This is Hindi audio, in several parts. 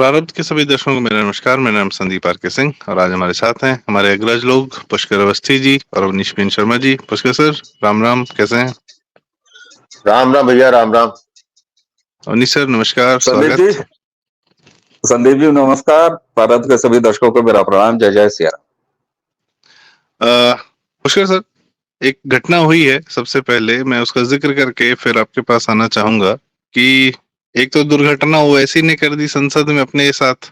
प्रारब्ध के सभी दर्शकों को मेरा नमस्कार। मेरा नाम संदीप आर के सिंह और आज हमारे साथ हैं हमारे अग्रज लोग पुष्कर अवस्थी जी और अवनीश बिन शर्मा जी। पुष्कर सर, राम राम, कैसे हैं? राम राम भैया, राम राम। अवनीश सर, नमस्कार, संदीप जी स्वागत। संदीप जी नमस्कार। भारत के सभी दर्शकों को मेरा प्रणाम। जय जय सिया राम। पुष्कर सर, एक घटना हुई है, सबसे पहले मैं उसका जिक्र करके फिर आपके पास आना चाहूंगा कि एक तो दुर्घटना ओवैसी ने कर दी संसद में अपने साथ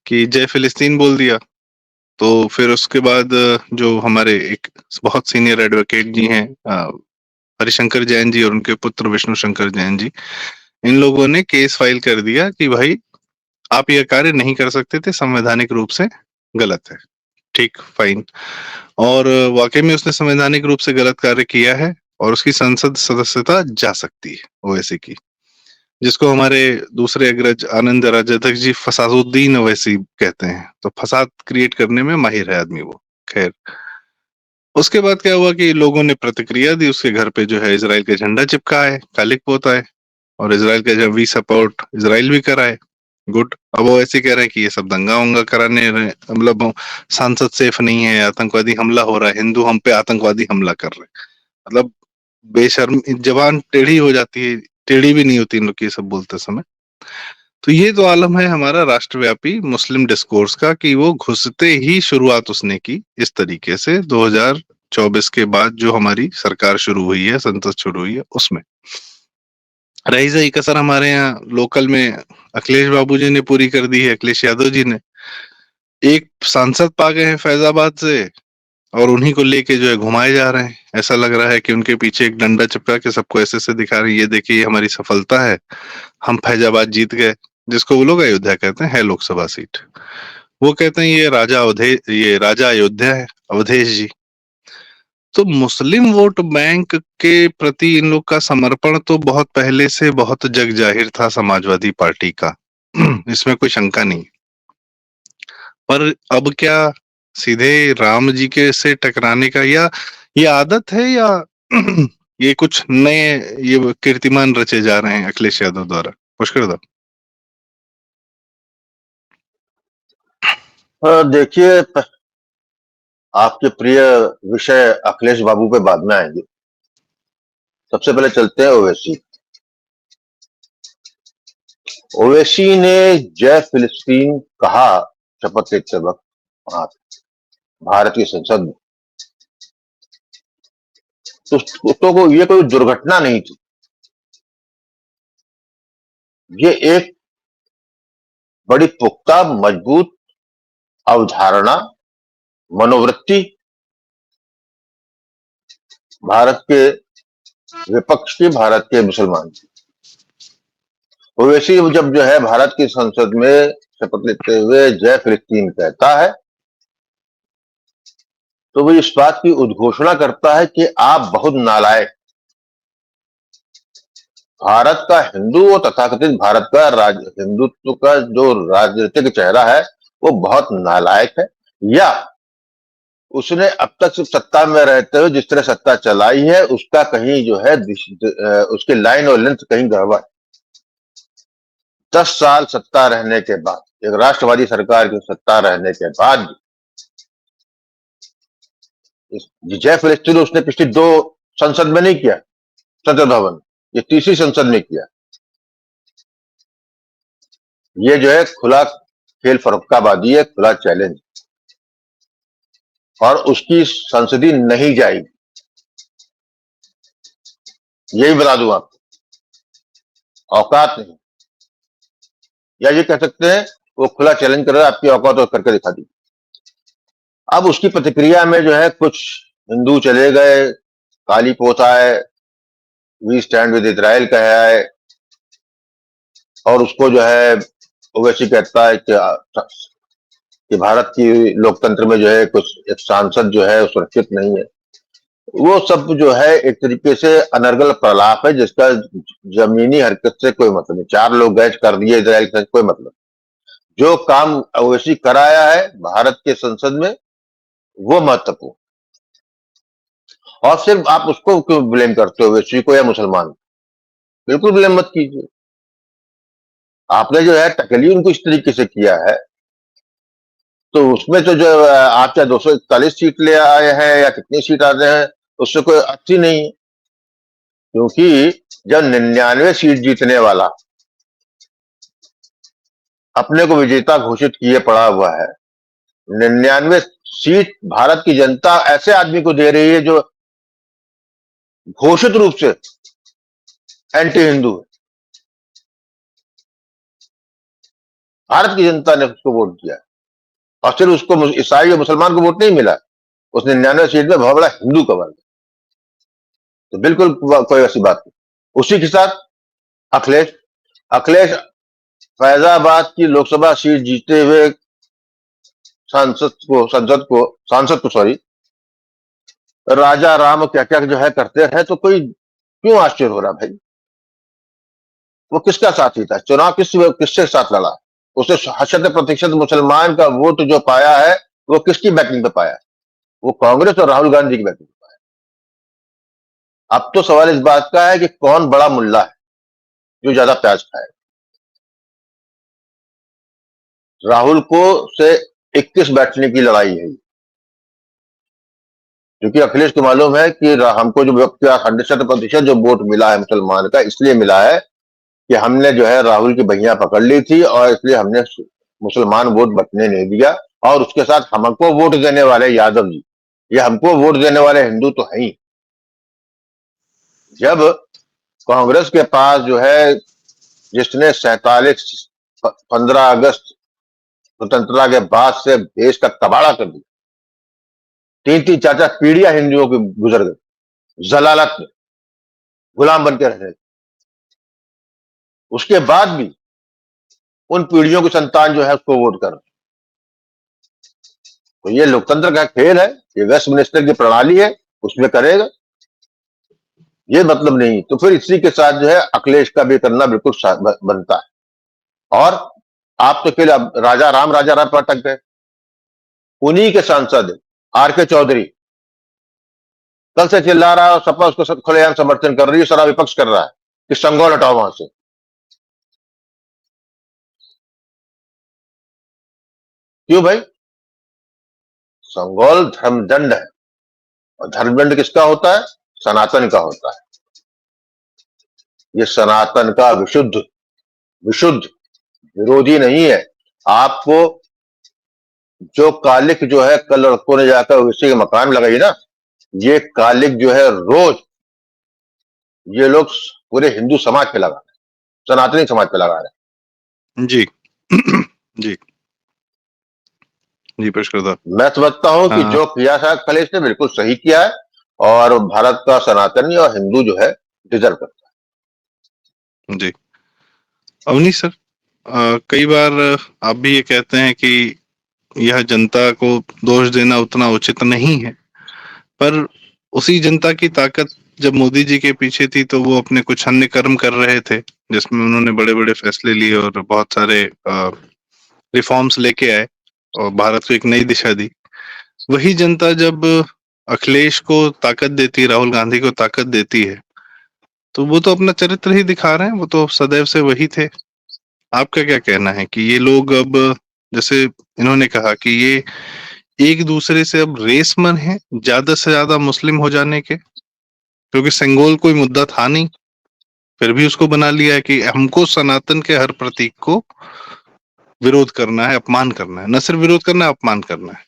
कि जय फिलिस्तीन बोल दिया। तो फिर उसके बाद जो हमारे एक बहुत सीनियर एडवोकेट जी हैं, हरिशंकर जैन जी और उनके पुत्र विष्णु शंकर जैन जी, इन लोगों ने केस फाइल कर दिया कि भाई आप यह कार्य नहीं कर सकते थे, संवैधानिक रूप से गलत है। ठीक, फाइन। और वाकई में उसने संवैधानिक रूप से गलत कार्य किया है और उसकी संसद सदस्यता जा सकती है ओवैसी की, जिसको हमारे दूसरे अग्रज आनंद राजाध्यक्ष जी फसादुद्दीन ओवैसी कहते हैं। तो फसाद क्रिएट करने में माहिर है आदमी वो। खैर, उसके बाद क्या हुआ कि लोगों ने प्रतिक्रिया दी, उसके घर पे जो है इजराइल का झंडा चिपका है, कालिक पोता है और इजराइल का जब वी सपोर्ट इजराइल भी करा है। गुड। अब वो ऐसे कह रहे हैं कि ये सब दंगा वंगा कराने मतलब सांसद सेफ नहीं है, आतंकवादी हमला हो रहा है, हिंदू हम पे आतंकवादी हमला कर रहे हैं। मतलब बेशर्म जबान टेढ़ी हो जाती है, टेढ़ी भी नहीं होती इन लोग की ये सब बोलते समय। तो ये तो आलम है हमारा राष्ट्रव्यापी मुस्लिम डिस्कोर्स का कि वो घुसते ही शुरुआत उसने की इस तरीके से 2024 के बाद जो हमारी सरकार शुरू हुई है, संसद शुरू हुई है, उसमें रही सही कसर हमारे यहाँ लोकल में अखिलेश बाबू जी ने पूरी कर दी है। अखिलेश यादव जी ने एक सांसद पा गए हैं फैजाबाद से और उन्हीं को लेके जो है घुमाए जा रहे हैं। ऐसा लग रहा है कि उनके पीछे एक डंडा चिपका के सबको ऐसे से दिखा रहे हैं, ये देखिए ये हमारी सफलता है, हम फैजाबाद जीत गए, जिसको वो लोग अयोध्या कहते हैं, है लोकसभा सीट। वो कहते हैं ये राजा अयोध्या है, अवधेश जी। तो मुस्लिम वोट बैंक के प्रति इन लोग का समर्पण तो बहुत पहले से बहुत जग जाहिर था समाजवादी पार्टी का। इसमें कोई शंका नहीं। पर अब क्या सीधे राम जी के से टकराने का, या ये आदत है, या ये कुछ नए ये कीर्तिमान रचे जा रहे हैं अखिलेश यादव द्वारा? पुष्कर दा। देखिए, आपके प्रिय विषय अखिलेश बाबू पे बाद में आएंगे। सबसे पहले चलते हैं ओवैसी। ओवैसी ने जय फिलिस्तीन कहा शपथ लेते वक्त वहां भारत की संसद में। तो ये कोई दुर्घटना नहीं थी, ये एक बड़ी पुख्ता मजबूत अवधारणा, मनोवृत्ति भारत के विपक्ष की, भारत के मुसलमान की। ओवैसी जब जो है भारत की संसद में शपथ लेते हुए जय फिलिस्तीन कहता है, तो वो इस बात की उद्घोषणा करता है कि आप बहुत नालायक, भारत का हिंदू और तथाकथित भारत का हिंदुत्व का जो राजनीतिक चेहरा है वो बहुत नालायक है, या उसने अब तक सत्ता में रहते हुए जिस तरह सत्ता चलाई है उसका कहीं जो है उसकी लाइन और लेंथ कहीं गड़बड़। 10 साल सत्ता रहने के बाद, एक राष्ट्रवादी सरकार की सत्ता रहने के बाद जय फिलिस्तीन उसने पिछली 2 संसद में नहीं किया, संसद भवन, ये तीसरी संसद में किया। ये जो है खुला खेल फरुख्काबादी है, खुला चैलेंज, और उसकी संसदीय नहीं जाएगी, यही बता दूं आपको, औकात नहीं। या ये कह सकते हैं वो खुला चैलेंज कर रहा है, आपकी औकात तो करके दिखा दी। अब उसकी प्रतिक्रिया में जो है कुछ हिंदू चले गए, काली पोता है, वी स्टैंड विद इजराइल का है, और उसको जो है ओवैसी कहता है कि भारत की लोकतंत्र में जो है कुछ एक सांसद जो है सुरक्षित नहीं है। वो सब जो है एक तरीके से अनर्गल प्रलाप है जिसका जमीनी हरकत से कोई मतलब नहीं। 4 लोग गए कर दिए इजराइल से, कोई मतलब। जो काम ओवैसी कराया है भारत के संसद में वो महत्वपूर्ण। और सिर्फ आप उसको क्यों ब्लेम करते हो, ओवैसी को या मुसलमान? बिल्कुल ब्लेम मत कीजिए। आपने जो है टकली उनको इस तरीके से किया है, तो उसमें तो जो आप चाहे 241 सीट ले आए हैं या कितनी सीट आते हैं, उससे कोई अच्छी नहीं है, क्योंकि जब 99 सीट जीतने वाला अपने को विजेता घोषित किए पड़ा हुआ है, 99 सीट भारत की जनता ऐसे आदमी को दे रही है जो घोषित रूप से एंटी हिंदू है। भारत की जनता ने उसको वोट दिया और सिर्फ उसको ईसाई और मुसलमान को वोट नहीं मिला, उस 99 सीट में बहुत बड़ा हिंदू का वर्ग, तो बिल्कुल कोई ऐसी बात नहीं। उसी के साथ अखिलेश अखिलेश फैजाबाद की लोकसभा सीट जीते हुए सांसद को सॉरी राजा राम क्या क्या जो है करते रहे, तो कोई क्यों आश्चर्य हो रहा भाई? वो किसका साथी था? चुनाव किससे साथ लड़ा? उसे 60% मुसलमान का वोट जो पाया है, वो किसकी बैटिंग पे पाया है? वो कांग्रेस और राहुल गांधी की बैटिंग पे पाया है। अब तो सवाल इस बात का है कि कौन बड़ा मुल्ला है जो ज्यादा प्याज खाए। राहुल को से 21 बैठने की लड़ाई है, क्योंकि अखिलेश को मालूम है कि हमको जो 100% जो वोट मिला है मुसलमान का, इसलिए मिला है कि हमने जो है राहुल की बहियां पकड़ ली थी और इसलिए हमने मुसलमान वोट बटने नहीं दिया, और उसके साथ हमको वोट देने वाले यादव जी, ये हमको वोट देने वाले हिंदू तो हैं ही। जब कांग्रेस के पास जो है, जिसने 15 अगस्त स्वतंत्रता के बाद से देश का कबाड़ा कर दिया, 3-3 4-4 पीढ़ियां हिंदुओं की गुजर गई जलालत में, गुलाम बन के रहने, उसके बाद भी उन पीढ़ियों की संतान जो है उसको वोट कर। तो ये लोकतंत्र का खेल है, ये वेस्टमिनिस्टर की प्रणाली है, उसमें करेगा, ये मतलब नहीं। तो फिर इसी के साथ जो है अखिलेश का भी करना बिल्कुल बनता है। और आप तो फिर अब राजा राम पर अटक गए। उन्हीं के सांसद आर के चौधरी कल से चिल्ला रहा है और सपा उसको खुलेआम समर्थन कर रही है, सारा विपक्ष कर रहा है कि संगोल हटाओ वहां से। क्यों भाई? संगोल धर्मदंड है, और धर्मदंड किसका होता है? सनातन का होता है। ये सनातन का विशुद्ध विशुद्ध विरोधी नहीं है। आपको जो कालिक जो है, कल लड़कों ने जाकर उसी के मकान में लगाई ना, ये कालिक जो है रोज ये लोग पूरे हिंदू समाज पे लगा रहे हैं, सनातनी समाज पे लगा रहे हैं। जी जी जी पुष्कर। मैं समझता हूं कि जो किया था अखिलेश ने बिल्कुल सही किया है, और भारत का सनातनी और हिंदू जो है डिजर्व करता है। जी अवनीश सर, कई बार आप भी ये कहते हैं कि यह जनता को दोष देना उतना उचित नहीं है, पर उसी जनता की ताकत जब मोदी जी के पीछे थी तो वो अपने कुछ अन्य कर्म कर रहे थे, जिसमें उन्होंने बड़े बड़े फैसले लिए और बहुत सारे रिफॉर्म्स लेके आए और भारत को एक नई दिशा दी। वही जनता जब अखिलेश को ताकत देती है, राहुल गांधी को ताकत देती है, तो वो तो अपना चरित्र ही दिखा रहे हैं, वो तो सदैव से वही थे। आपका क्या कहना है कि ये लोग अब, जैसे इन्होंने कहा कि ये एक दूसरे से अब रेस में है ज्यादा से ज्यादा मुस्लिम हो जाने के, क्योंकि सेंगोल कोई मुद्दा था नहीं, फिर भी उसको बना लिया है कि हमको सनातन के हर प्रतीक को विरोध करना है, अपमान करना है, न सिर्फ विरोध करना है, अपमान करना है।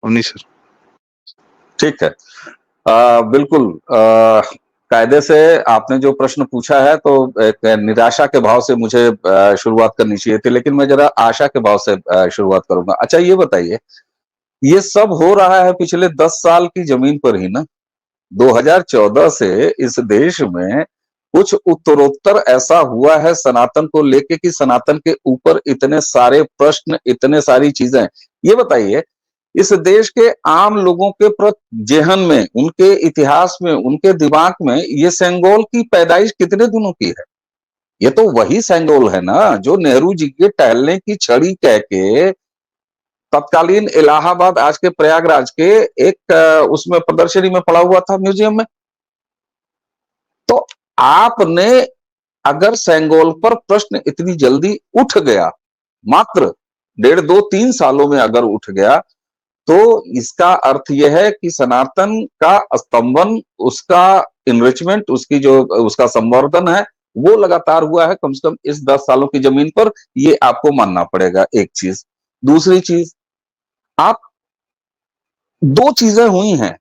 अवनीश सर। ठीक है, बिल्कुल। कायदे से आपने जो प्रश्न पूछा है, तो एक निराशा के भाव से मुझे शुरुआत करनी चाहिए थी, लेकिन मैं जरा आशा के भाव से शुरुआत करूंगा। अच्छा, ये बताइए, ये सब हो रहा है पिछले 10 साल की जमीन पर ही ना। 2014 से इस देश में कुछ उत्तरोत्तर ऐसा हुआ है सनातन को लेके कि सनातन के ऊपर इतने सारे प्रश्न, इतने सारी चीजें। ये बताइए, इस देश के आम लोगों के जेहन में, उनके इतिहास में, उनके दिमाग में ये सेंगोल की पैदाइश कितने दिनों की है? ये तो वही सेंगोल है ना जो नेहरू जी के टहलने की छड़ी कह के तत्कालीन इलाहाबाद, आज के प्रयागराज के एक उसमें प्रदर्शनी में पड़ा हुआ था, म्यूजियम में। तो आपने अगर सेंगोल पर प्रश्न इतनी जल्दी उठ गया, मात्र 1.5-2-3 सालों में अगर उठ गया, तो इसका अर्थ यह है कि सनातन का स्तंभन, उसका इनरिचमेंट, उसकी जो उसका संवर्धन है, वो लगातार हुआ है कम से कम इस 10 सालों की जमीन पर। ये आपको मानना पड़ेगा, एक चीज। दूसरी चीज, आप 2 चीजें हुई हैं।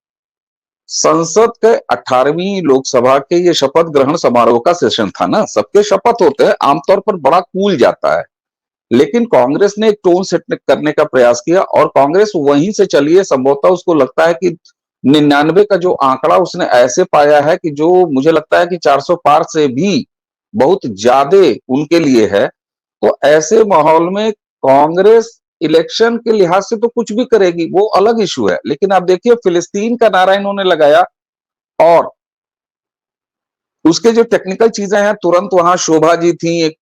संसद के 18वीं लोकसभा के ये शपथ ग्रहण समारोह का सेशन था ना, सबके शपथ होते हैं, आमतौर पर बड़ा कूल जाता है। लेकिन कांग्रेस ने एक टोन सेट करने का प्रयास किया और कांग्रेस वहीं से चली है। संभवतः उसको लगता है कि 99 का जो आंकड़ा उसने ऐसे पाया है कि जो मुझे लगता है कि 400 पार से भी बहुत ज्यादा उनके लिए है। तो ऐसे माहौल में कांग्रेस इलेक्शन के लिहाज से तो कुछ भी करेगी, वो अलग इशू है। लेकिन आप देखिए, फिलिस्तीन का नारा इन्होंने लगाया और उसके जो टेक्निकल चीजें हैं, तुरंत वहां शोभा जी थी, एक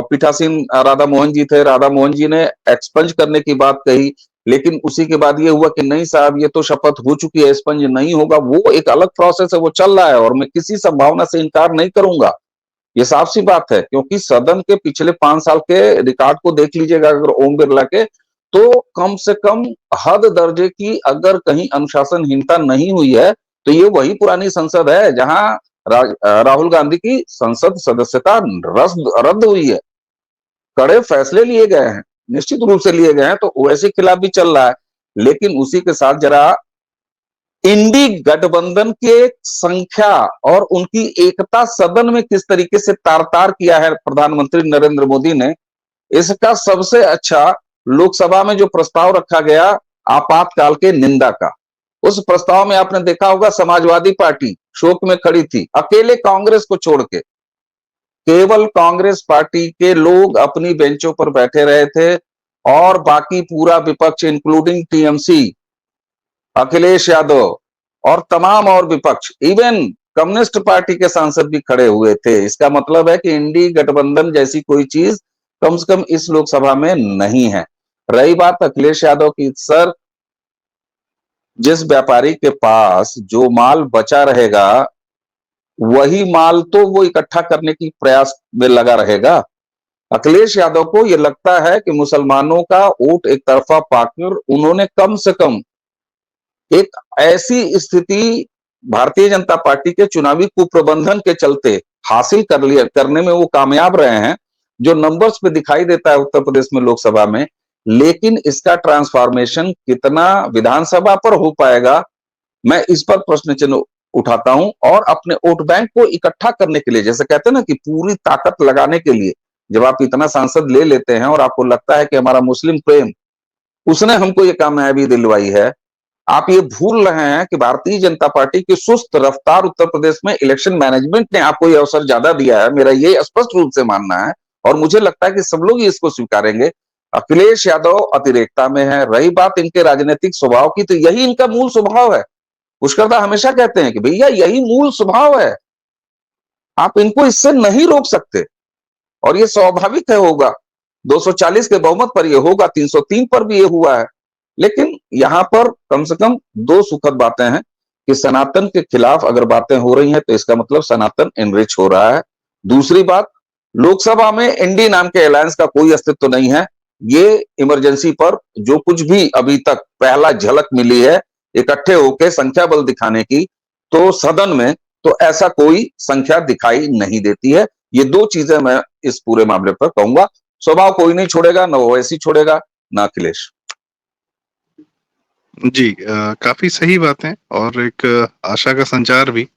पीठासीन राधा मोहन जी थे, राधा मोहन जी ने एक्सपंज करने की बात कही। लेकिन उसी के बाद ये हुआ कि नहीं साहब, ये तो शपथ हो चुकी है, एक्सपंज नहीं होगा। वो एक अलग प्रोसेस है, वो चल रहा है और मैं किसी संभावना से इनकार नहीं करूंगा। ये साफ सी बात है, क्योंकि सदन के पिछले 5 साल के रिकॉर्ड को देख लीजिएगा अगर ओम बिरला के, तो कम से कम हद दर्जे की अगर कहीं अनुशासनहीनता नहीं हुई है, तो ये वही पुरानी संसद है जहां राहुल गांधी की संसद सदस्यता रद्द हुई है। कड़े फैसले लिए गए हैं, निश्चित रूप से लिए गए हैं, तो ओवैसी के खिलाफ भी चल रहा है। लेकिन उसी के साथ जरा इंडी गठबंधन के संख्या और उनकी एकता सदन में किस तरीके से तार तार किया है प्रधानमंत्री नरेंद्र मोदी ने, इसका सबसे अच्छा लोकसभा में जो प्रस्ताव रखा गया आपातकाल के निंदा का, उस प्रस्ताव में आपने देखा होगा समाजवादी पार्टी शोक में खड़ी थी, अकेले कांग्रेस को छोड़ के। केवल कांग्रेस पार्टी के लोग अपनी बेंचों पर बैठे रहे थे और बाकी पूरा विपक्ष इंक्लूडिंग टीएमसी, अखिलेश यादव और तमाम और विपक्ष, इवन कम्युनिस्ट पार्टी के सांसद भी खड़े हुए थे। इसका मतलब है कि इंडी गठबंधन जैसी कोई चीज कम से कम इस लोकसभा में नहीं है। रही बात अखिलेश यादव की, सर, जिस व्यापारी के पास जो माल बचा रहेगा वही माल तो वो इकट्ठा करने की प्रयास में लगा रहेगा। अखिलेश यादव को यह लगता है कि मुसलमानों का वोट एक तरफा पाकर उन्होंने कम से कम एक ऐसी स्थिति भारतीय जनता पार्टी के चुनावी कुप्रबंधन के चलते हासिल करने में वो कामयाब रहे हैं, जो नंबर्स पे दिखाई देता है उत्तर प्रदेश में लोकसभा में। लेकिन इसका ट्रांसफॉर्मेशन कितना विधानसभा पर हो पाएगा, मैं इस पर प्रश्न चिन्ह उठाता हूं। और अपने वोट बैंक को इकट्ठा करने के लिए, जैसे कहते हैं ना कि पूरी ताकत लगाने के लिए, जब आप इतना सांसद ले लेते हैं और आपको लगता है कि हमारा मुस्लिम प्रेम उसने हमको ये कामयाबी दिलवाई है, आप ये भूल रहे हैं कि भारतीय जनता पार्टी की सुस्त रफ्तार उत्तर प्रदेश में इलेक्शन मैनेजमेंट ने आपको ये अवसर ज्यादा दिया है। मेरा ये स्पष्ट रूप से मानना है और मुझे लगता है कि सब लोग इसको स्वीकारेंगे। अखिलेश यादव अतिरेकता में है। रही बात इनके राजनीतिक स्वभाव की, तो यही इनका मूल स्वभाव है। पुष्करदा हमेशा कहते हैं कि भैया यही मूल स्वभाव है, आप इनको इससे नहीं रोक सकते और ये स्वाभाविक है, होगा 240 के बहुमत पर ये होगा, 303 पर भी ये हुआ है। लेकिन यहां पर कम से कम 2 सुखद बातें हैं कि सनातन के खिलाफ अगर बातें हो रही हैं तो इसका मतलब सनातन एनरिच हो रहा है। दूसरी बात, लोकसभा में एनडी नाम के अलायंस का कोई अस्तित्व नहीं है। ये इमरजेंसी पर जो कुछ भी अभी तक पहला झलक मिली है इकट्ठे होकर संख्या बल दिखाने की, तो सदन में तो ऐसा कोई संख्या दिखाई नहीं देती है। ये 2 चीजें मैं इस पूरे मामले पर कहूंगा। स्वभाव कोई नहीं छोड़ेगा, न ओवैसी छोड़ेगा, न अखिलेश। जी, काफी सही बात है और एक आशा का संचार भी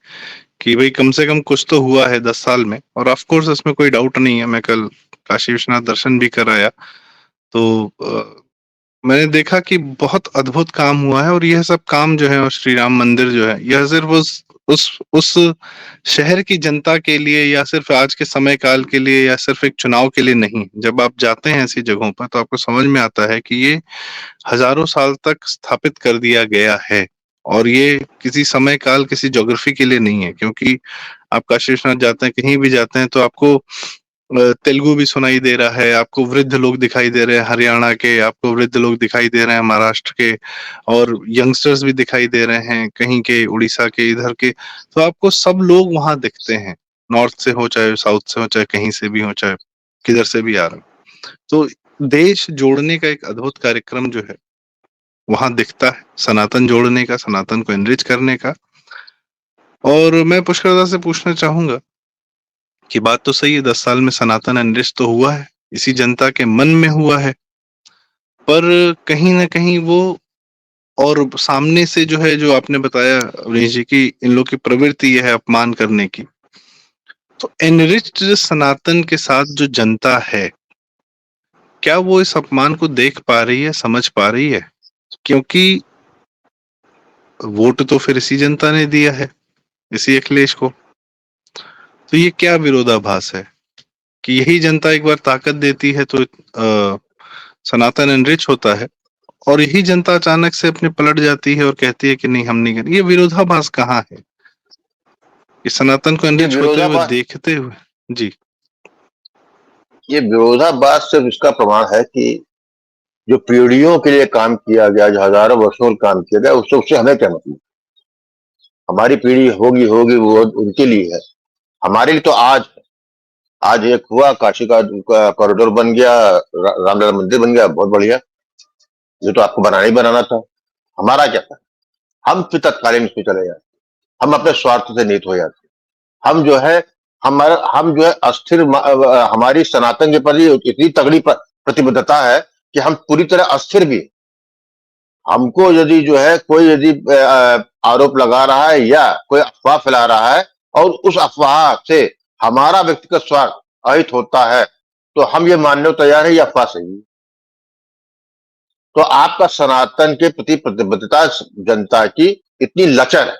कि भाई कम से कम कुछ तो हुआ है 10 साल में। और ऑफ कोर्स इसमें कोई डाउट नहीं है। मैं कल काशी विश्वनाथ दर्शन भी कर आया, तो मैंने देखा कि बहुत अद्भुत काम हुआ है। और यह सब काम जो है, और श्री राम मंदिर जो है, यह सिर्फ उस शहर की जनता के लिए या सिर्फ आज के समय काल के लिए या सिर्फ एक चुनाव के लिए नहीं। जब आप जाते हैं ऐसी जगहों पर तो आपको समझ में आता है कि ये हजारों साल तक स्थापित कर दिया गया है और ये किसी समय काल, किसी ज्योग्राफी के लिए नहीं है। क्योंकि आप काशी विश्वनाथ जाते हैं, कहीं भी जाते हैं, तो आपको तेलुगु भी सुनाई दे रहा है, आपको वृद्ध लोग दिखाई दे रहे हैं हरियाणा के, आपको वृद्ध लोग दिखाई दे रहे हैं महाराष्ट्र के, और यंगस्टर्स भी दिखाई दे रहे हैं कहीं के, उड़ीसा के, इधर के। तो आपको सब लोग वहां दिखते हैं। नॉर्थ से हो चाहे साउथ से हो चाहे कहीं से भी हो चाहे किधर से भी आ रहा हो। तो देश जोड़ने का एक अद्भुत कार्यक्रम जो है वहां दिखता है, सनातन जोड़ने का, सनातन को एनरिच करने का। और मैं पुष्करदा से पूछना चाहूंगा कि बात तो सही है, 10 साल में सनातन एनरिच तो हुआ है, इसी जनता के मन में हुआ है, पर कहीं ना कहीं वो, और सामने से जो है, जो आपने बताया अवनीश जी की इन लोग की प्रवृत्ति यह है अपमान करने की, तो एनरिच्ड सनातन के साथ जो जनता है, क्या वो इस अपमान को देख पा रही है, समझ पा रही है? क्योंकि वोट तो फिर इसी जनता ने दिया है, इसी अखिलेश को। तो ये क्या विरोधाभास है कि यही जनता एक बार ताकत देती है तो सनातन एनरिच होता है, और यही जनता अचानक से अपने पलट जाती है और कहती है कि नहीं हम नहीं करें। ये विरोधाभास कहाँ है कि सनातन को ये एनरिच होते हुए विरोधाभास देखते हुए? जी। ये विरोधाभास सिर्फ इसका प्रमाण है कि जो पीढ़ियों के लिए काम किया गया, जो हजारों वर्षों काम किया गया, उससे उससे हमें क्या मतलब? हमारी पीढ़ी होगी होगी वो उनके लिए है, हमारे लिए तो आज है। आज एक हुआ, काशी का कॉरिडोर बन गया, रामलला मंदिर बन गया, बहुत बढ़िया। ये तो आपको बनाना ही बनाना था, हमारा क्या था? हम फिर तत्कालीन उसमें चले जाते, हम अपने स्वार्थ से नीत हो जाते, हम जो है हम जो है अस्थिर, हमारी सनातन के प्रति इतनी तगड़ी प्रतिबद्धता है कि हम पूरी तरह अस्थिर भी। हमको यदि जो है कोई यदि आरोप लगा रहा है या कोई अफवाह फैला रहा है और उस अफवाह से हमारा व्यक्तिगत स्वार्थ अहित होता है, तो हम ये मानने को तैयार है ये अफवाह सही है। तो आपका सनातन के प्रति प्रतिबद्धता जनता की इतनी लचर है।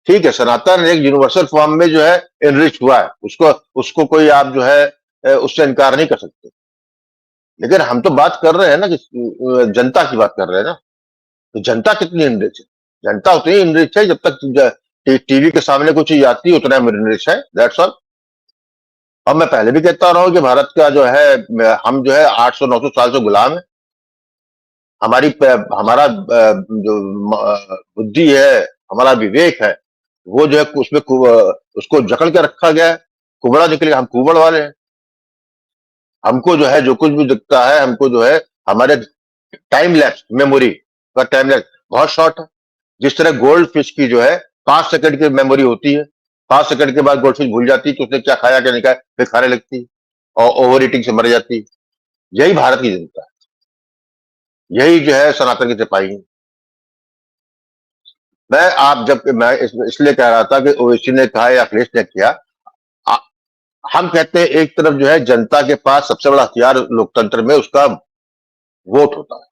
ठीक है, सनातन एक यूनिवर्सल फॉर्म में जो है एनरिच हुआ है, उसको उसको कोई आप जो है उससे इनकार नहीं कर सकते। लेकिन हम तो बात कर रहे हैं ना कि जनता की बात कर रहे हैं ना, तो जनता कितनी इनरिच है? जनता उतनी इनरिच है जब तक टीवी के सामने कोई चीज आती है उतना इनरिच है, दैट्स ऑल। और मैं पहले भी कहता रहा हूं कि भारत का जो है, हम जो है 800-900 साल से गुलाम है। हमारा जो बुद्धि है, हमारा विवेक है, वो जो है उसमें उसको जकड़ के रखा गया है। कुबड़ा निकले, हम कुबड़ वाले हैं। हमको जो है जो कुछ भी दिखता है, हमको जो है हमारे टाइम लैप्स मेमोरी का टाइम लैप्स बहुत शॉर्ट है। जिस तरह गोल्ड फिश की जो है 5 सेकंड की मेमोरी होती है, 5 सेकंड के बाद गोल्ड फिश भूल जाती है कि उसने क्या खाया क्या नहीं खाया, फिर खाने लगती है और ओवर ईटिंग से मर जाती है। यही भारत की जनता है, यही जो है सनातन की सिपाही है। मैं इसलिए कह रहा था कि ओवैसी ने कहा या अखिलेश ने किया। आ- हम कहते हैं एक तरफ जो है जनता के पास सबसे बड़ा हथियार लोकतंत्र में उसका वोट होता है,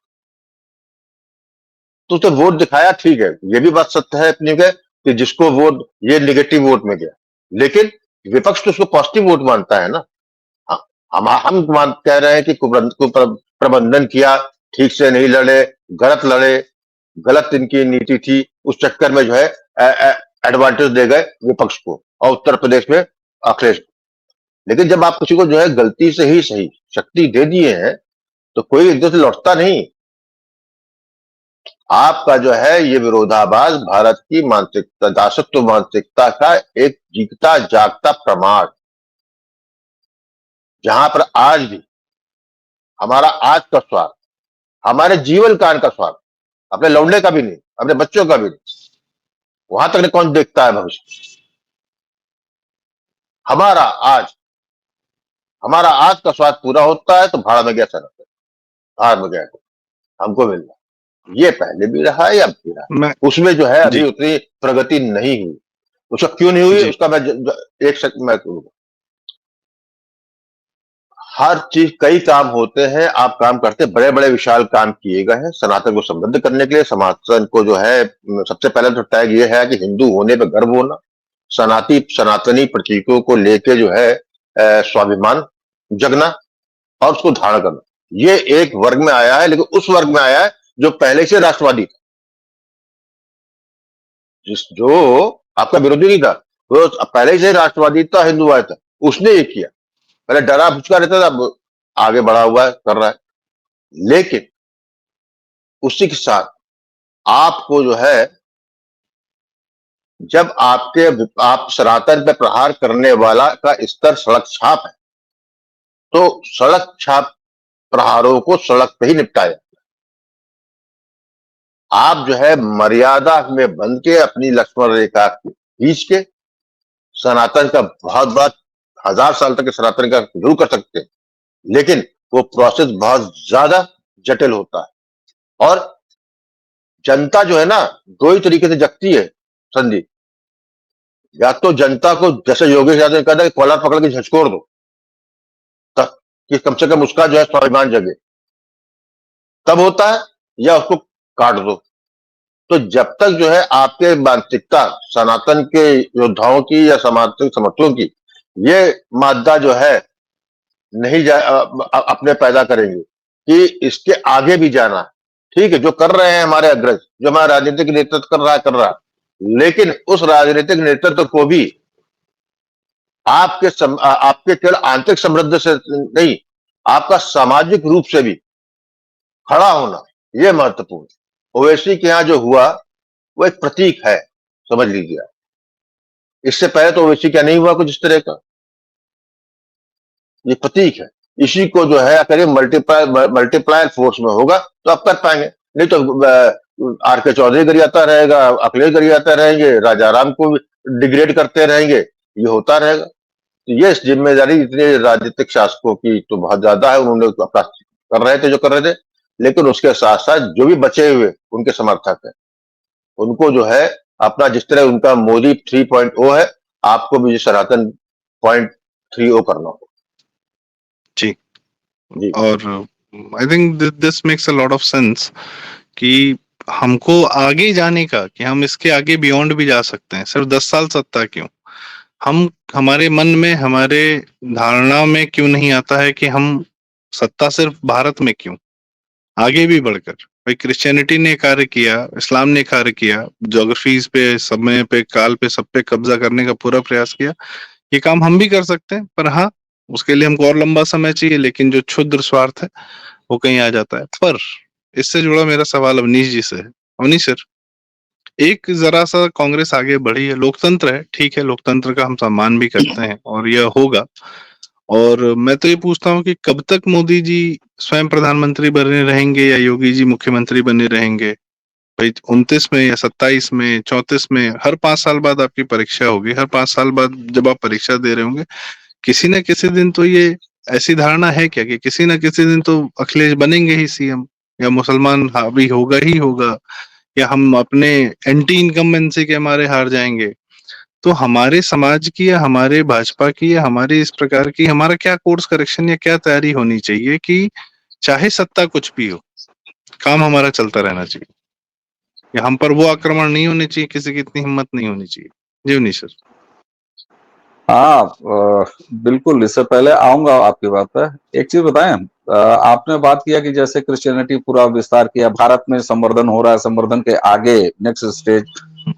तो उसे वोट दिखाया, ठीक है, ये भी बात सत्य है अपनी के कि जिसको वोट, ये निगेटिव वोट में गया, लेकिन विपक्ष तो उसको पॉजिटिव वोट मानता है ना। हाँ, हम कह रहे हैं कि प्रबंधन किया, ठीक से नहीं लड़े, गलत लड़े, गलत इनकी नीति थी, उस चक्कर में जो है एडवांटेज दे गए विपक्ष को और उत्तर प्रदेश में अखिलेश को। लेकिन जब आप किसी को जो है गलती से ही सही शक्ति दे दिए हैं तो कोई एकदम से लौटता नहीं। आपका जो है ये विरोधाभास भारत की मानसिकता, दासत्व मानसिकता का एक जीता जागता प्रमाण, जहां पर आज भी हमारा आज का स्वार्थ, हमारे जीवन काल का स्वार्थ, अपने लौंडे का भी नहीं, अपने बच्चों का भी नहीं, वहां तक कौन देखता है भविष्य? हमारा आज हमारा आज का स्वार्थ पूरा होता है तो भाड़ में गया सनक, भाड़ में गया, हमको मिल रहा। ये पहले भी रहा है, अब भी रहा मैं है। उसमें जो है जी अभी उतनी प्रगति नहीं हुई। उसका क्यों नहीं हुई जी उसका एक शक मैं हर चीज, कई काम होते हैं, आप काम करते, बड़े बड़े विशाल काम किए गए हैं सनातन को समृद्ध करने के लिए। सनातन को जो है सबसे पहले तो टैग ये है कि हिंदू होने पर गर्व होना, सनातनी प्रतीकों को लेके जो है स्वाभिमान जगना और उसको धारण करना। ये एक वर्ग में आया है, लेकिन उस वर्ग में आया है जो पहले से राष्ट्रवादी था, जो आपका विरोधी नहीं था, वो पहले से राष्ट्रवादी था, हिंदूवाद था, उसने ये किया। पहले डरा भुचका रहता था, अब आगे बढ़ा हुआ है, कर रहा है। लेकिन उसी के साथ आपको जो है जब आप सनातन पे प्रहार करने वाला का स्तर सड़क छाप है, तो सड़क छाप प्रहारों को सड़क पे ही निपटाया। आप जो है मर्यादा में बंध के अपनी लक्ष्मण रेखा खींच के सनातन का बहुत बड़ा 1000 साल तक के सनातन का जरूर कर सकते हैं, लेकिन वो प्रोसेस बहुत ज्यादा जटिल होता है। और जनता जो है ना, दो ही तरीके से जगती है संदीप। या तो जनता को जैसे योगेश यादव ने कहा था कि कॉलर पकड़ के झचकोड़ दो, कि कम से कम उसका जो है स्वाभिमान जगे, तब होता है, या उसको काट दो। तो जब तक जो है आपके मानसिकता सनातन के योद्धाओं की या सनातन समर्थकों की ये मादा जो है नहीं अपने पैदा करेंगे कि इसके आगे भी जाना है। ठीक है, जो कर रहे हैं हमारे अग्रज, जो हमारा राजनीतिक नेतृत्व कर रहा है, लेकिन उस राजनीतिक नेतृत्व को भी आपके केवल आंतरिक समृद्धि से नहीं, आपका सामाजिक रूप से भी खड़ा होना, यह महत्वपूर्ण है। ओवैसी के यहाँ जो हुआ वो एक प्रतीक है, समझ लीजिए। इससे पहले तो ओवैसी क्या नहीं हुआ कुछ इस तरह का, ये प्रतीक है। इसी को जो है अगर मल्टीप्लायर फोर्स में होगा तो आप कर पाएंगे, नहीं तो आर के चौधरी गरियाता रहेगा, अखिलेश गरियाता रहेंगे, राजा राम को डिग्रेड करते रहेंगे, ये होता रहेगा। तो ये जिम्मेदारी इतने राजनीतिक शासकों की तो बहुत ज्यादा है, उन्होंने अपना कर रहे थे जो कर रहे थे, लेकिन उसके साथ साथ जो भी बचे हुए उनके समर्थक है, उनको जो है अपना जिस तरह उनका मोदी 3.0 है, आपको भी सनातन 0.30 करना हो। जी। जी और I think this makes a lot of sense कि हमको आगे जाने का, कि हम इसके आगे बियॉन्ड भी जा सकते हैं। सिर्फ 10 साल सत्ता क्यों, हम हमारे मन में, हमारे धारणा में क्यों नहीं आता है कि हम सत्ता सिर्फ भारत में क्यों, आगे भी बढ़कर। भाई क्रिश्चियनिटी ने कार्य किया, इस्लाम ने कार्य किया, ज्योग्राफीज पे, समय पे, काल पे, सब पे कब्जा करने का पूरा प्रयास किया। ये काम हम भी कर सकते हैं, पर हाँ, उसके लिए हमको और लंबा समय चाहिए। लेकिन जो क्षुद्र स्वार्थ है वो कहीं आ जाता है। पर इससे जुड़ा मेरा सवाल अवनीश जी से है। अवनीश सर, एक जरा सा कांग्रेस आगे बढ़ी है, लोकतंत्र है, ठीक है, लोकतंत्र का हम सम्मान भी करते हैं और यह होगा। और मैं तो ये पूछता हूँ कि कब तक मोदी जी स्वयं प्रधानमंत्री बने रहेंगे या योगी जी मुख्यमंत्री बने रहेंगे? भाई 29 में या 27 में, 34 में, हर 5 साल बाद आपकी परीक्षा होगी। हर 5 साल बाद जब आप परीक्षा दे रहे होंगे, किसी न किसी दिन तो ये ऐसी धारणा है क्या कि किसी न किसी दिन तो अखिलेश बनेंगे ही सीएम, या मुसलमान हावी होगा ही होगा, या हम अपने एंटी इनकम्बेंसी के हमारे हार जाएंगे। तो हमारे समाज की या हमारे भाजपा की या हमारे इस प्रकार की हमारा क्या कोर्स करेक्शन या क्या तैयारी होनी चाहिए कि चाहे सत्ता कुछ भी हो, काम हमारा चलता रहना चाहिए, या हम पर वो आक्रमण नहीं होने चाहिए, किसी की इतनी हिम्मत नहीं होनी चाहिए? जी उन्नीस सर। हाँ, बिल्कुल, इससे पहले आऊंगा आपकी बात पर। एक चीज बताएं, आपने बात किया कि जैसे क्रिश्चियनिटी पूरा विस्तार किया, भारत में संवर्धन हो रहा है, संवर्धन के आगे नेक्स्ट स्टेज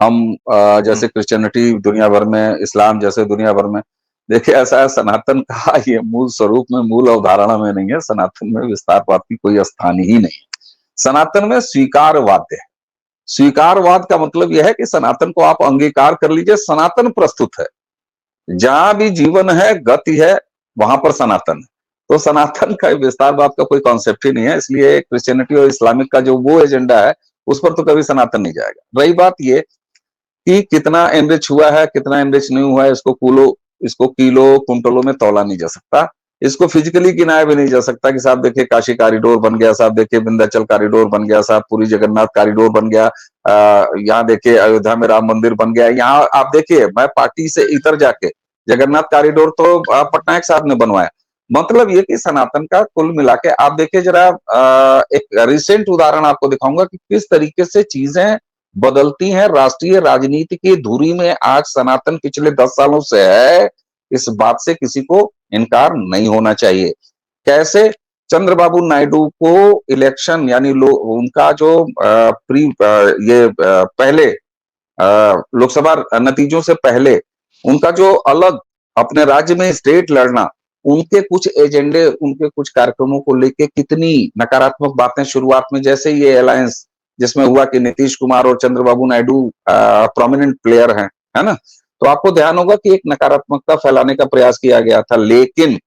हम जैसे क्रिश्चियनिटी दुनिया भर में, इस्लाम जैसे दुनिया भर में। देखिए, ऐसा है, सनातन का ये मूल स्वरूप में, मूल अवधारणा में नहीं है। सनातन में विस्तारवाद की कोई स्थान ही नहीं है। सनातन में स्वीकारवाद है। स्वीकारवाद का मतलब यह है कि सनातन को आप अंगीकार कर लीजिए, सनातन प्रस्तुत है, जहां भी जीवन है, गति है, वहां पर सनातन है। तो सनातन का विस्तारवाद का कोई कॉन्सेप्ट ही नहीं है। इसलिए क्रिश्चियनिटी और इस्लामिक का जो वो एजेंडा है, उस पर तो कभी सनातन नहीं जाएगा। रही बात ये कि कितना एनरिच हुआ है, कितना एनरिच नहीं हुआ है, इसको किलो कुंटलों में तौला नहीं जा सकता। इसको फिजिकली गिनाया भी नहीं जा सकता कि साहब देखिए काशी कॉरिडोर बन गया, साहब देखिए विंध्याचल कॉरिडोर बन गया, साहब पुरी जगन्नाथ कॉरिडोर बन गया, यहाँ देखिए अयोध्या में राम मंदिर बन गया। यहाँ आप देखिए, मैं पार्टी से इतर जाके जगन्नाथ कॉरिडोर तो पटनायक साहब ने बनवाया। मतलब ये कि सनातन का कुल मिला के आप देखिए जरा, एक रिसेंट उदाहरण आपको दिखाऊंगा कि किस तरीके से चीजें बदलती हैं। राष्ट्रीय राजनीति की धुरी में आज सनातन पिछले 10 सालों से है, इस बात से किसी को इनकार नहीं होना चाहिए। कैसे चंद्रबाबू नायडू को इलेक्शन, यानी उनका जो पहले लोकसभा नतीजों से पहले उनका जो अलग अपने राज्य में स्टेट लड़ना, उनके कुछ एजेंडे, उनके कुछ कार्यक्रमों को लेके कितनी नकारात्मक बातें शुरुआत में, जैसे ये अलायंस जिसमें हुआ कि नीतीश कुमार और चंद्रबाबू नायडू प्रोमिनेंट प्लेयर हैं, है ना? तो आपको ध्यान होगा कि एक नकारात्मकता फैलाने का प्रयास किया गया था, लेकिन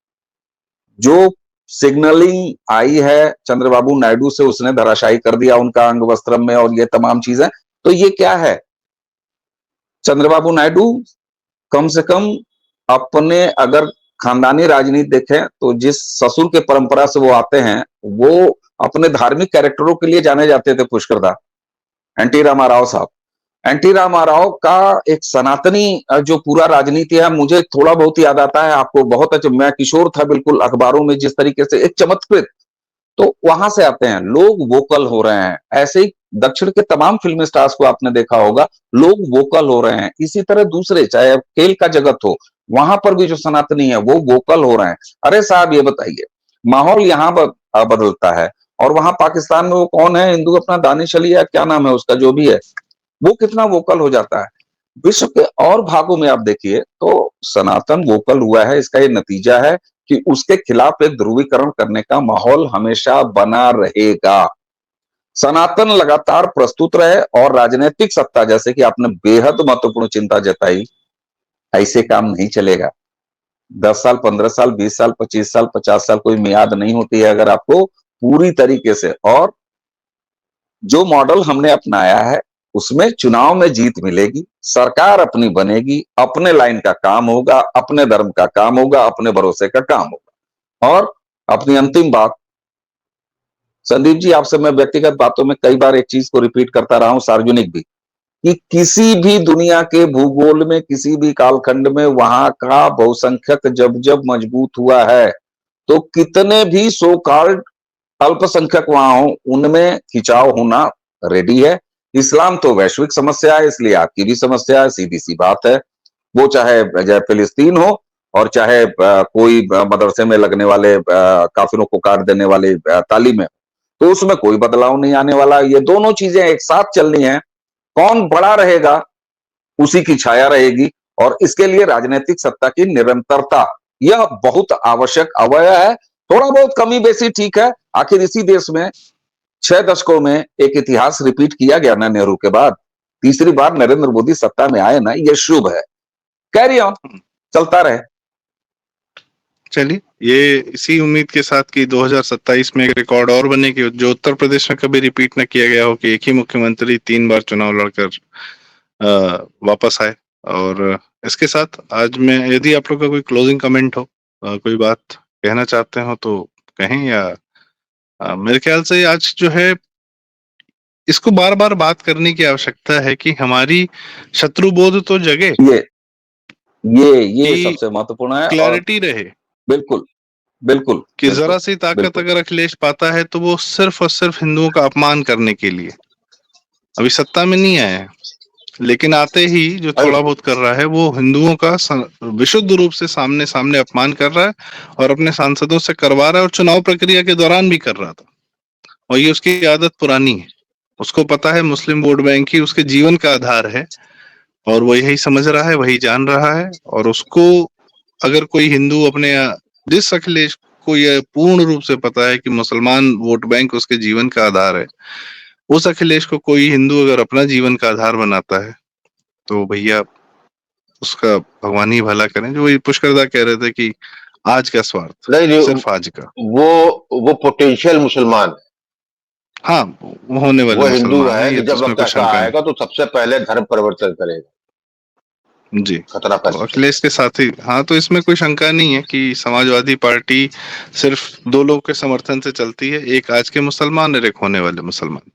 जो सिग्नलिंग आई है चंद्रबाबू नायडू से, उसने धराशायी कर दिया उनका अंग वस्त्रम में और ये तमाम चीजें। तो ये क्या है? चंद्रबाबू नायडू कम से कम अपने अगर खानदानी राजनीति देखें तो जिस ससुर के परंपरा से वो आते हैं, वो अपने धार्मिक कैरेक्टरों के लिए जाने जाते थे पुष्करदा, एनटी रामाराव साहब। एनटी रामाराव का एक सनातनी जो पूरा राजनीति है, मुझे थोड़ा बहुत याद आता है, आपको बहुत अच्छा, मैं किशोर था बिल्कुल, अखबारों में जिस तरीके से एक चमत्कृत, तो वहां से आते हैं लोग, वोकल हो रहे हैं। ऐसे ही दक्षिण के तमाम फिल्म स्टार्स को आपने देखा होगा, लोग वोकल हो रहे हैं। इसी तरह दूसरे, चाहे खेल का जगत हो, वहां पर भी जो सनातनी है वो वोकल हो रहे हैं। अरे साहब ये बताइए, माहौल यहाँ बदलता है और वहां पाकिस्तान में वो कौन है हिंदू, अपना दानिश अली है, क्या नाम है उसका, जो भी है, वो कितना वोकल हो जाता है। विश्व के और भागों में आप देखिए तो सनातन वोकल हुआ है। इसका ये नतीजा है कि उसके खिलाफ एक ध्रुवीकरण करने का माहौल हमेशा बना रहेगा। सनातन लगातार प्रस्तुत रहे और राजनीतिक सत्ता, जैसे कि आपने बेहद महत्वपूर्ण चिंता जताई, ऐसे काम नहीं चलेगा। 10 साल, 15 साल, 20 साल, 25 साल, 50 साल कोई मियाद नहीं होती है अगर आपको पूरी तरीके से, और जो मॉडल हमने अपनाया है उसमें चुनाव में जीत मिलेगी, सरकार अपनी बनेगी, अपने लाइन का काम होगा, अपने धर्म का काम होगा, अपने भरोसे का काम होगा। और अपनी अंतिम बात, संदीप जी, आपसे मैं व्यक्तिगत बातों में कई बार एक चीज को रिपीट करता रहा हूं, सार्वजनिक भी, कि किसी भी दुनिया के भूगोल में, किसी भी कालखंड में वहां का बहुसंख्यक जब जब मजबूत हुआ है, तो कितने भी सो कॉल्ड अल्पसंख्यक वहां हो, उनमें खिंचाव होना रेडी है। इस्लाम तो वैश्विक समस्या है, इसलिए आपकी भी समस्या है, सीधी सी बात है। वो चाहे फिलिस्तीन हो और चाहे कोई मदरसे में लगने वाले काफिरों को काट देने वाले तालीम है, तो उसमें कोई बदलाव नहीं आने वाला। ये दोनों चीजें एक साथ चलनी है। कौन बड़ा रहेगा उसी की छाया रहेगी, और इसके लिए राजनीतिक सत्ता की निरंतरता यह बहुत आवश्यक अवयव है। थोड़ा बहुत कमी बेसी ठीक है, आखिर इसी देश में 6 दशकों में एक इतिहास रिपीट किया गया ना नेहरू के बाद, तीसरी बार नरेंद्र मोदी सत्ता में आए ना, ये शुभ है। कैरी ऑन, चलता रहे। चलिए, ये इसी उम्मीद के साथ कि 2027 में एक रिकॉर्ड और बने कि जो उत्तर प्रदेश में कभी रिपीट न किया गया हो, कि एक ही मुख्यमंत्री 3 बार चुनाव लड़कर वापस आए। और इसके साथ आज मैं, यदि आप लोग का कोई क्लोजिंग कमेंट हो, कोई बात कहना चाहते हो तो कहें, या मेरे ख्याल से आज जो है इसको बार बार बात करने की आवश्यकता है कि हमारी शत्रुबोध तो जगे, ये कि सबसे महत्वपूर्ण है। और क्लैरिटी रहे बिल्कुल बिल्कुल कि बिल्कुल जरा सी ताकत बिल्कुल अगर अखिलेश पाता है तो वो सिर्फ और सिर्फ हिंदुओं का अपमान करने के लिए। अभी सत्ता में नहीं आया है, लेकिन आते ही जो थोड़ा बहुत कर रहा है वो हिंदुओं का विशुद्ध रूप से सामने सामने अपमान कर रहा है, और अपने सांसदों से करवा रहा है, और चुनाव प्रक्रिया के दौरान भी कर रहा था। और ये उसकी आदत पुरानी है। उसको पता है मुस्लिम वोट बैंक ही उसके जीवन का आधार है, और वो यही समझ रहा है, वही जान रहा है। और उसको अगर कोई हिंदू अपने, जिस अखिलेश को यह पूर्ण रूप से पता है कि मुसलमान वोट बैंक उसके जीवन का आधार है, उस अखिलेश को कोई हिंदू अगर अपना जीवन का आधार बनाता है तो भैया उसका भगवान ही भला करें। जो ये पुष्करदा कह रहे थे कि आज का स्वार्थ, नहीं, सिर्फ आज का। वो पोटेंशियल मुसलमान है, हाँ, वो होने वाले वो हिंदू मुसलमान है, है ये कि तो जब उसमें वक्त कोई ऐसा शंका आएगा तो सबसे पहले धर्म परिवर्तन करेगा, नहीं जी। खतरा तो पैदा अखिलेश के साथ ही, हाँ, तो इसमें कोई शंका नहीं है कि समाजवादी पार्टी सिर्फ 2 लोग के समर्थन से चलती है, एक आज के मुसलमान और एक होने वाले मुसलमान।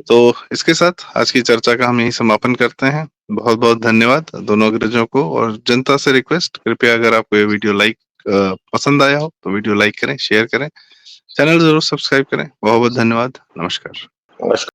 तो इसके साथ आज की चर्चा का हम यही समापन करते हैं। बहुत बहुत धन्यवाद दोनों अग्रजों को, और जनता से रिक्वेस्ट, कृपया अगर आपको ये वीडियो पसंद आया हो तो वीडियो लाइक करें, शेयर करें, चैनल जरूर सब्सक्राइब करें। बहुत बहुत धन्यवाद। नमस्कार। नमस्कार।